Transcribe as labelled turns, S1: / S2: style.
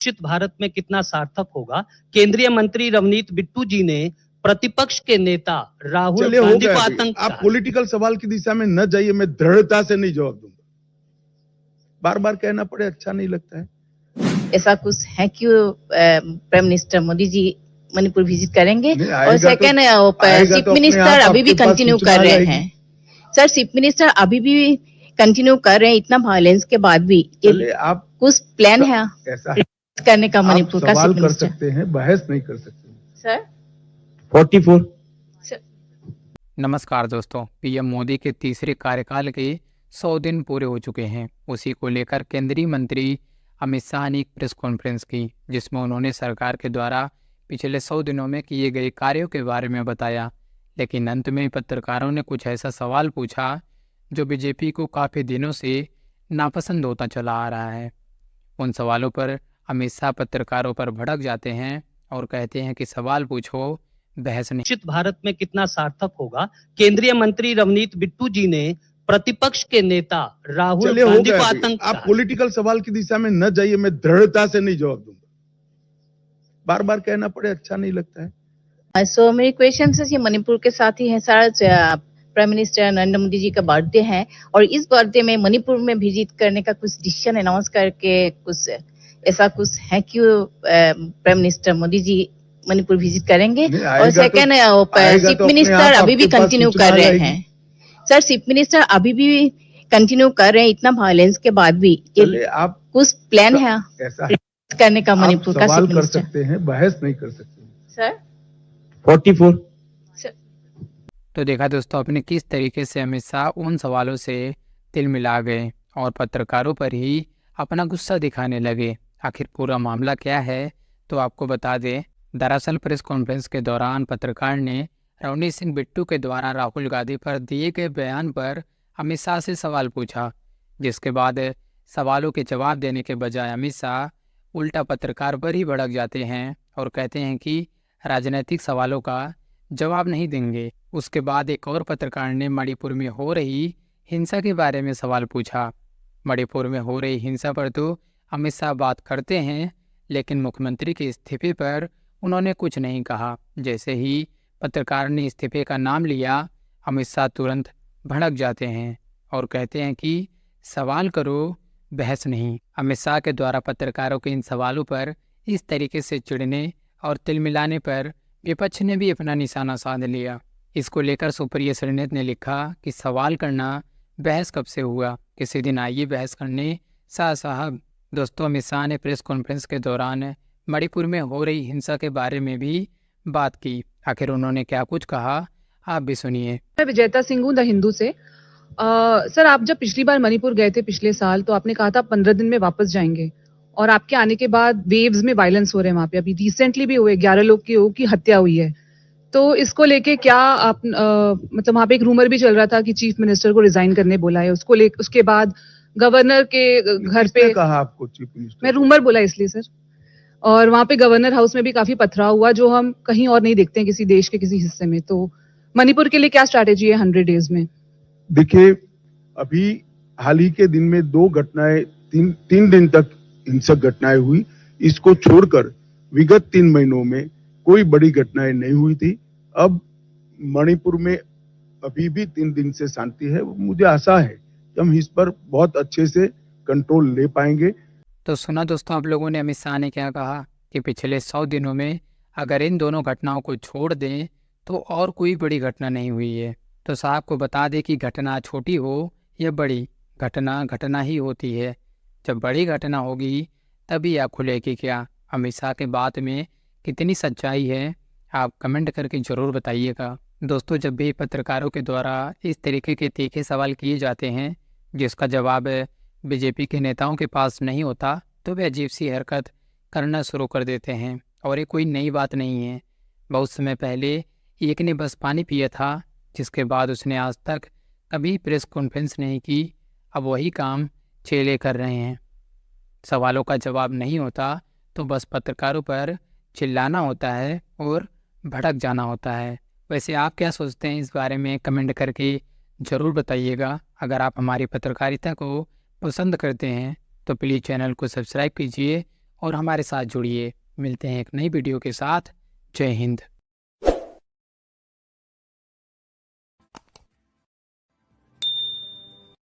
S1: विकसित भारत में कितना सार्थक होगा। केंद्रीय मंत्री रवनीत बिट्टू जी ने प्रतिपक्ष के नेता राहुल गांधी को आतंक
S2: आप पॉलिटिकल सवाल की दिशा में न जाइए, मैं दृढ़ता से नहीं जवाब दूंगा। बार बार कहना पड़े अच्छा नहीं लगता है।
S3: ऐसा कुछ है कि prime minister Modi ji Manipur visit करेंगे? और सेकंड, चीफ मिनिस्टर अभी भी कंटिन्यू कर रहे हैं। सर, चीफ मिनिस्टर अभी भी कंटिन्यू कर रहे हैं इतना वायलेंस के बाद भी।
S2: आप
S3: कुछ प्लान है
S2: ऐसा है
S3: करने का मणिपुर का?
S2: सवाल कर सकते हैं, बहस नहीं कर सकते।
S3: सर
S2: 44।
S4: नमस्कार दोस्तों, पीएम मोदी के तीसरे कार्यकाल के 100 दिन पूरे हो चुके हैं। उसी को लेकर केंद्रीय मंत्री अमित शाह ने एक प्रेस कॉन्फ्रेंस की, जिसमें उन्होंने सरकार के द्वारा पिछले 100 दिनों में किए गए कार्यों के बारे में बताया। लेकिन अंत में पत्रकारों ने कुछ ऐसा सवाल पूछा जो बीजेपी को काफ़ी दिनों से नापसंद होता चला आ रहा है। उन सवालों पर अमित शाह पत्रकारों पर भड़क जाते हैं और कहते हैं कि सवाल पूछो, बहस नहीं।
S1: विकसित भारत में कितना सार्थक होगा। केंद्रीय मंत्री रवनीत बिट्टू जी ने प्रतिपक्ष के नेता राहुल गांधी को आतंक।
S2: आप पॉलिटिकल सवाल की दिशा में न जाइए, मैं दृढ़ता से नहीं जवाब दूंगा। बार बार कहना पड़े अच्छा नहीं लगता है।
S3: सो मेरी क्वेश्चन है, ये मणिपुर के साथ ही है सारा। प्राइम मिनिस्टर नरेंद्र मोदी जी का बर्थडे है और इस बर्थडे में मणिपुर में विजिट करने का कुछ डिसीजन अनाउंस करके कुछ ऐसा कुछ है कि prime minister Modi ji Manipur visit करेंगे? और सेकंड, चीफ मिनिस्टर अभी भी कंटिन्यू कर रहे हैं। सर, चीफ मिनिस्टर अभी भी कंटिन्यू कर रहे हैं इतना वायलेंस के बाद भी।
S2: आप
S3: कुछ प्लान है
S2: ऐसा
S3: करने का मणिपुर का?
S2: सवाल कर सकते हैं, बहस नहीं कर सकते।
S3: सर
S2: 44।
S4: तो देखा दोस्तों, अपने किस तरीके से अमित शाह उन सवालों से तिल मिला गए और पत्रकारों पर ही अपना गुस्सा दिखाने लगे। आखिर पूरा मामला क्या है तो आपको बता दें। दरअसल प्रेस कॉन्फ्रेंस के दौरान पत्रकार ने रवनीत सिंह बिट्टू के द्वारा राहुल गांधी पर दिए गए बयान पर अमित शाह से सवाल पूछा, जिसके बाद सवालों के जवाब देने के बजाय अमित शाह उल्टा पत्रकार पर ही भड़क जाते हैं और कहते हैं कि राजनीतिक सवालों का जवाब नहीं देंगे। उसके बाद एक और पत्रकार ने मणिपुर में हो रही हिंसा के बारे में सवाल पूछा। मणिपुर में हो रही हिंसा पर तो अमित शाह बात करते हैं, लेकिन मुख्यमंत्री के इस्तीफे पर उन्होंने कुछ नहीं कहा। जैसे ही पत्रकार ने इस्तीफे का नाम लिया, अमित शाह तुरंत भड़क जाते हैं और कहते हैं कि सवाल करो, बहस नहीं। अमित शाह के द्वारा पत्रकारों के इन सवालों पर इस तरीके से चिढ़ने और तिल मिलाने पर विपक्ष ने भी अपना निशाना साध लिया। इसको लेकर सुप्रिया श्रीनेत ने लिखा कि सवाल करना बहस कब से हुआ, किसी दिन आइए बहस करने शाह साहब। दोस्तों, अमित शाह ने प्रेस कॉन्फ्रेंस के दौरान मणिपुर में हो रही हिंसा के बारे में भी बात की। आखिर उन्होंने क्या कुछ कहा, आप भी सुनिए।
S5: मैं विजेता सिंह हूँ द हिंदू से। सर, आप जब पिछली बार मणिपुर गए थे पिछले साल, तो आपने कहा था 15 दिन में वापस जाएंगे और आपके आने के बाद वेव्स में वायलेंस हो रहे हैं वहां पे। अभी रिसेंटली भी हुए 11 लोग की हत्या हुई है। तो इसको लेके क्या आप मतलब वहां पे एक रूमर भी चल रहा था कि चीफ मिनिस्टर को रिजाइन करने बोला है। उसके बाद गवर्नर के घर पे
S2: कहा आपको चीफ मिनिस्टर?
S5: मैं रूमर बोला इसलिए सर। और वहां पे गवर्नर हाउस में भी काफी पथराव हुआ, जो हम कहीं और नहीं देखते हैं किसी देश के किसी हिस्से में। तो मणिपुर के लिए क्या स्ट्रैटेजी है 100 डेज में?
S2: देखिए, अभी हाल ही के दिन में 2 घटनाएं, तीन दिन तक हिंसक घटनाएं हुई। इसको छोड़कर विगत 3 महीनों में कोई बड़ी घटनाएं नहीं हुई थी। अब मणिपुर में अभी भी 3 दिन से शांति है। मुझे आशा है कि हम इस पर बहुत अच्छे से कंट्रोल ले पाएंगे।
S4: तो सुना दोस्तों आप लोगों ने अमित शाह ने क्या कहा कि पिछले 100 दिनों में अगर इन दोनों घटनाओं को छोड़ दें तो और कोई बड़ी घटना नहीं हुई है। तो साहब को बता दें कि घटना छोटी हो या बड़ी, घटना ही होती है। जब बड़ी घटना होगी तभी आप खुलेगी क्या। अमित शाह के बात में कितनी सच्चाई है, आप कमेंट करके ज़रूर बताइएगा। दोस्तों, जब भी पत्रकारों के द्वारा इस तरीके के तीखे सवाल किए जाते हैं जिसका जवाब बीजेपी के नेताओं के पास नहीं होता, तो वे अजीब सी हरकत करना शुरू कर देते हैं। और ये कोई नई बात नहीं है। बहुत समय पहले एक ने बस पानी पिया था, जिसके बाद उसने आज तक कभी प्रेस कॉन्फ्रेंस नहीं की। अब वही काम चेले कर रहे हैं। सवालों का जवाब नहीं होता तो बस पत्रकारों पर चिल्लाना होता है और भड़क जाना होता है। वैसे आप क्या सोचते हैं इस बारे में, कमेंट करके ज़रूर बताइएगा। अगर आप हमारी पत्रकारिता को पसंद करते हैं तो प्लीज़ चैनल को सब्सक्राइब कीजिए और हमारे साथ जुड़िए। मिलते हैं एक नई वीडियो के साथ। जय हिंद।